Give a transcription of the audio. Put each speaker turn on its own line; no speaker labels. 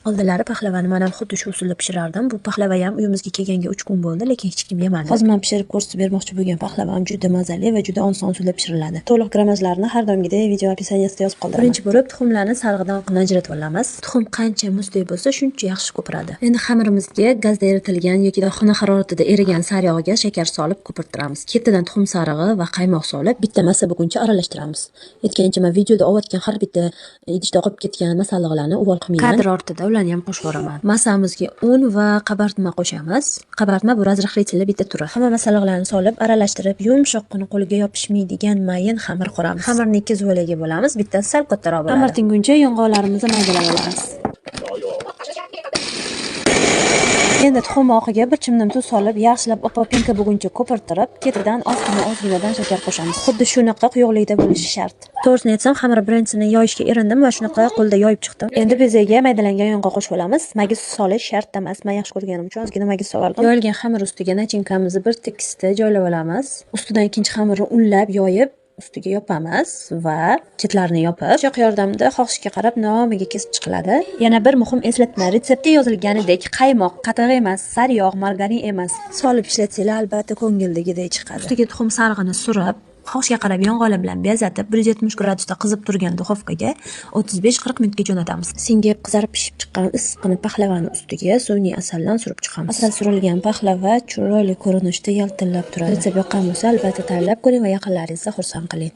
Oldinlari pahlavani men ham xuddi shu usulda pishirardim. Bu pahlava ham uyimizga kelganiga 3 kun bo'ldi, lekin hech kim yemadi. Hozir men pishirib ko'rsatib bermoqchi bo'lgan pahlavam juda mazali va juda oson usulda pishiriladi. To'liq grammajlarini har doimgidek video opisiyaniyasida yozib qoldiraman. Birinchi bo'lib tuxumlarni sarig'idan oqini ajratib olamiz. Tuxum qancha muzdek bo'lsa, shuncha yaxshi ko'piradi. Endi xamirimizga gazda eritilgan yoki xona haroratida erigan sariyog'iga shakar solib ko'pirtiramiz. Ketidan tuxum sarig'i va qaymoq solib bitta massa bo'lguncha aralashtiramiz. Aytgancha men videoda olayotgan har bitta idishda qolib ketgan masalliqlarni uvol qilmayman. Kadr ortida ularni ham qo'shib boraman. Massamizga un va qabartma qo'shamiz. Qabartma bu razrahlichilar bitta turi. Hamma masalliqlarni solib aralashtirib, yumshoqqina qo'lga yopishmaydigan mayin xamir quramiz. Xamirni ikki zuvlaga bo'lamiz, bittasi sal kattaroq bo'ladi. Xamir tinguncha yong'oqlarimizni maydalab olamiz. Endi tuxum oqiga bir chimdim tuz solib, yaxshilab opa-pinka bo'lguncha ko'pirtirib, ketidan ozginadan shakar qo'shamiz. Xuddi shunaqa quyuqlikda bo'lishi shart. To'g'risini aytsam, xamir birinchisini yoyishga erindim va shunaqa qo'lda yoyib chiqdim. Endi bezaga maydalangan yong'oq qo'shib olamiz. Magis solish shart emas. Men yaxshi ko'rganim uchun ozgina magis solardim. Yoyilgan xamir ustiga nachinkamizni bir tekisda joylab olamiz. Ustidan ikkinchi xamirni unlab yoyib ustiga yopamiz va chetlarini yopib, pichoq yordamida xohishga qarab nomiga kesib chiqiladi. Yana bir muhim eslatma, retseptda yozilganidek qaymoq qatiq emas, sariyog', margarin emas. Solib ishlatsanglar albatta ko'ngildagidek chiqadi. Ustiga tuxum sarig'ini surib, xohishga qarab yong'oqlar bilan bezatib 170 gradusda qizib turgan duxovkaga 35-40 minutga jo'natamiz. Singib qizarib pishib chiqqan issiqni pahlavani ustiga sun'iy asaldan surib chiqamiz. Asal surilgan pahlava chiroyli ko'rinishda yaltillab turadi. Retsept yoqqan bo'lsa, albatta tayyorlab ko'ring va yaqinlaringizga xursand qiling.